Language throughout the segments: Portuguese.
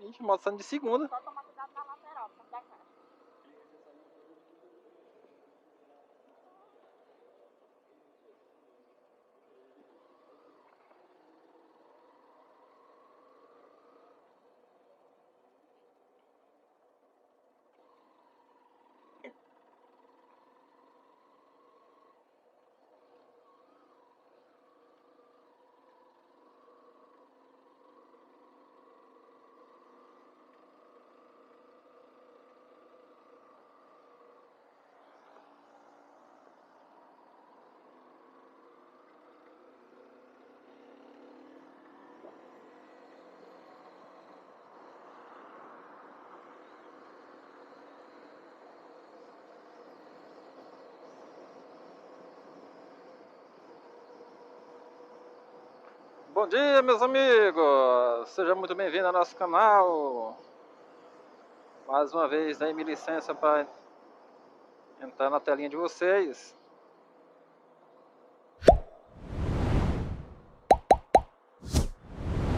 Ixi, a moto saindo de segunda. Só tomar cuidado na lateral, por da caixa. Bom dia, meus amigos! Seja muito bem-vindo ao nosso canal. Mais uma vez, dê-me licença para entrar na telinha de vocês.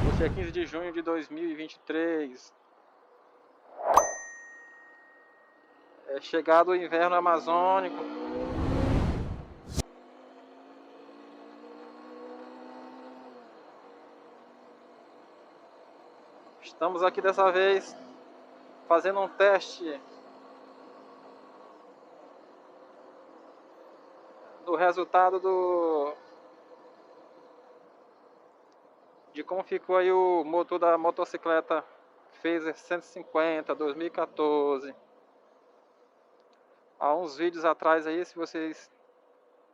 Hoje é 15 de junho de 2023. É chegado o inverno amazônico. Estamos aqui dessa vez fazendo um teste do resultado de como ficou aí o motor da motocicleta Phaser 150 2014. Há uns vídeos atrás aí, se vocês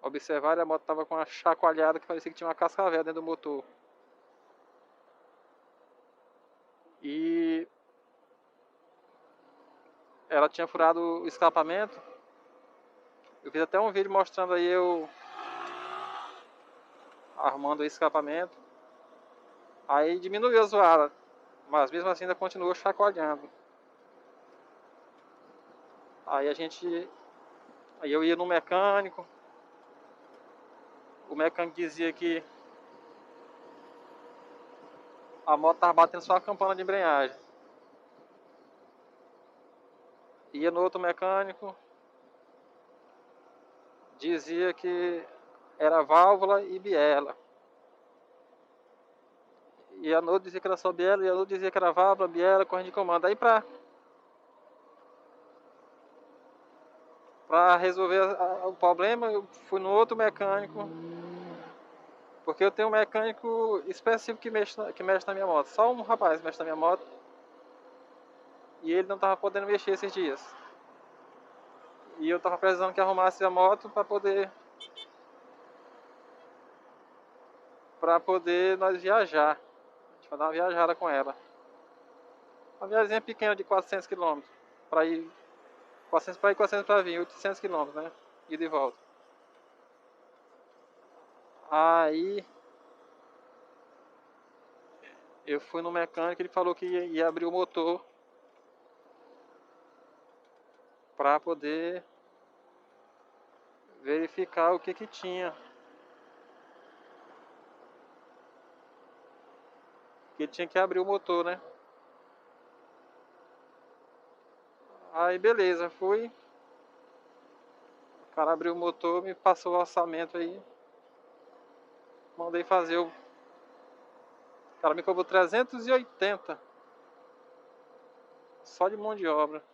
observarem, a moto estava com uma chacoalhada que parecia que tinha uma cascavel dentro do motor. E ela tinha furado o escapamento. Eu fiz até um vídeo mostrando aí eu armando o escapamento. Aí diminuiu a zoada, mas mesmo assim ainda continuou chacoalhando. Aí aí eu ia no mecânico. O mecânico dizia que a moto estava batendo só a campana de embreagem. Ia no outro mecânico, dizia que era válvula e biela. E a outro dizia que era só biela, e a outro dizia que era válvula, biela, corrente de comando. Aí pra resolver o problema, eu fui no outro mecânico, porque eu tenho um mecânico específico que mexe na minha moto. Só um rapaz mexe na minha moto, e ele não estava podendo mexer esses dias. E eu estava precisando que arrumasse a moto para poder nós viajar. A gente vai dar uma viajada com ela. Uma viagem pequena de 400 km, para ir 400 para ir, 400 para vir, 800 km, né? Ida e volta. Aí eu fui no mecânico, ele falou que ia abrir o motor para poder verificar o que tinha. Ele tinha que abrir o motor, né? Aí beleza, fui. O cara abriu o motor, me passou o orçamento aí. Mandei fazer o cara me cobrou 380 só de mão de obra.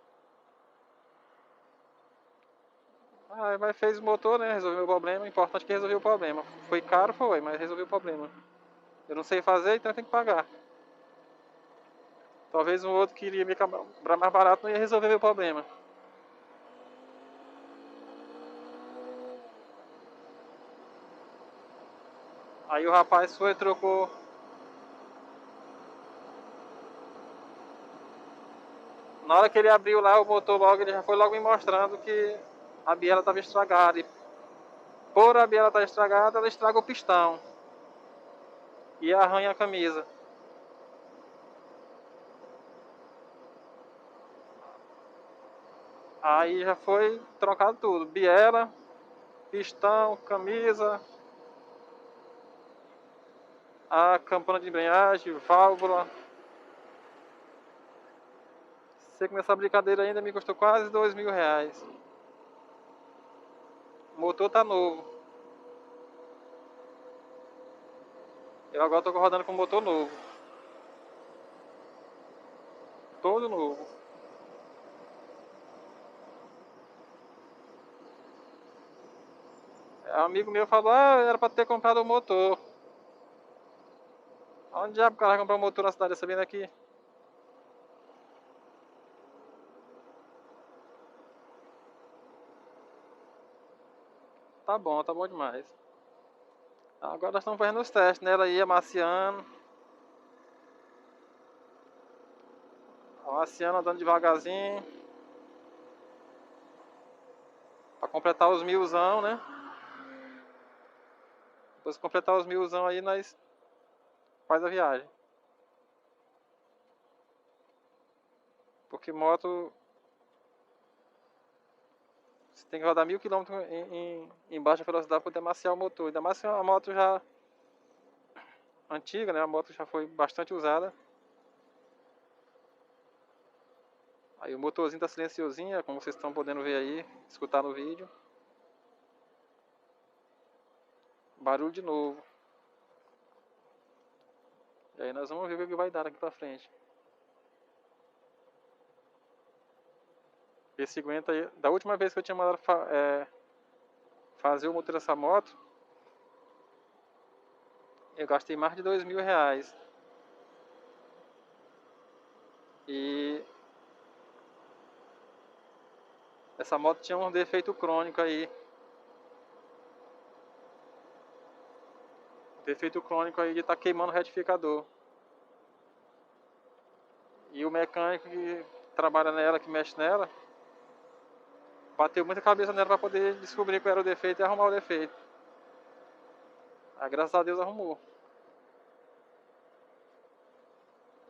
Ah, mas fez o motor, né? Resolveu o problema. Importante que resolveu o problema. Foi caro, foi, mas resolveu o problema. Eu não sei fazer, então eu tenho que pagar. Talvez um outro que iria me cobrar mais barato não ia resolver meu problema. Aí o rapaz foi e trocou. Na hora que ele abriu lá o motor logo, ele já foi logo me mostrando que a biela estava estragada. E por a biela estar estragada, ela estraga o pistão. E arranha a camisa. Aí já foi trocado tudo. Biela, pistão, camisa, a campana de embreagem, válvula. Comecei com essa brincadeira ainda, me custou quase R$ 2.000. O motor tá novo. Eu agora tô rodando com motor novo. Todo novo. Um amigo meu falou, era pra ter comprado o motor. Onde diabo o cara vai comprar um motor na cidade sabendo aqui? Tá bom demais. Agora nós estamos fazendo os testes nela aí, amaciando. Amaciando, andando devagarzinho. Pra completar os 1000zão, né? Depois que completar os 1000zão aí, nós faz a viagem. Porque moto, você tem que rodar 1000 km em baixa velocidade para poder amaciar o motor. Ainda mais se é uma moto já antiga, né? A moto já foi bastante usada. Aí o motorzinho tá silenciosinho, como vocês estão podendo ver aí, escutar no vídeo. Barulho de novo. E aí nós vamos ver o que vai dar daqui pra frente. Esse aguenta aí. Da última vez que eu tinha mandado fazer o motor dessa moto, eu gastei mais de R$ 2.000. E essa moto tinha um defeito crônico aí. Defeito crônico aí de estar queimando o retificador. E o mecânico que trabalha nela, que mexe nela, bateu muita cabeça nela para poder descobrir qual era o defeito e arrumar o defeito. Aí graças a Deus arrumou.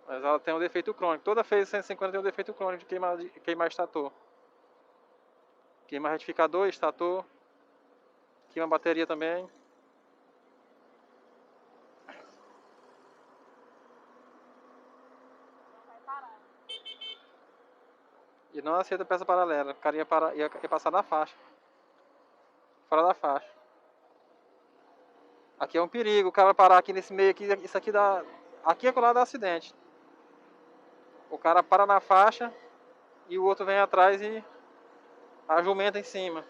Mas ela tem um defeito crônico. Toda Phase 150 tem um defeito crônico de queimar estator. Queima retificador, estator. Queima bateria também. Não vai parar. E não aceita peça paralela. O cara ia passar na faixa. Fora da faixa. Aqui é um perigo. O cara parar aqui nesse meio aqui. Isso aqui dá. Aqui é colado do acidente. O cara para na faixa e o outro vem atrás e ajumenta em cima.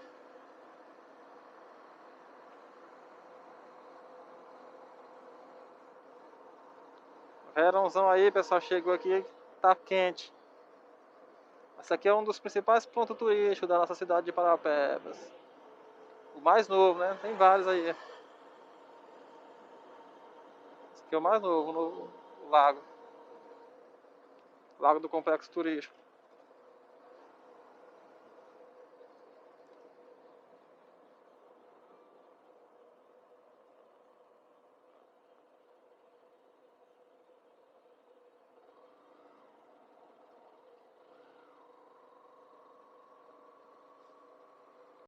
Verãozão aí, pessoal, chegou aqui, tá quente. Esse aqui é um dos principais pontos turísticos da nossa cidade de Parauapebas. O mais novo, né? Tem vários aí. Esse aqui é o mais novo, no lago. Lago do Complexo Turístico.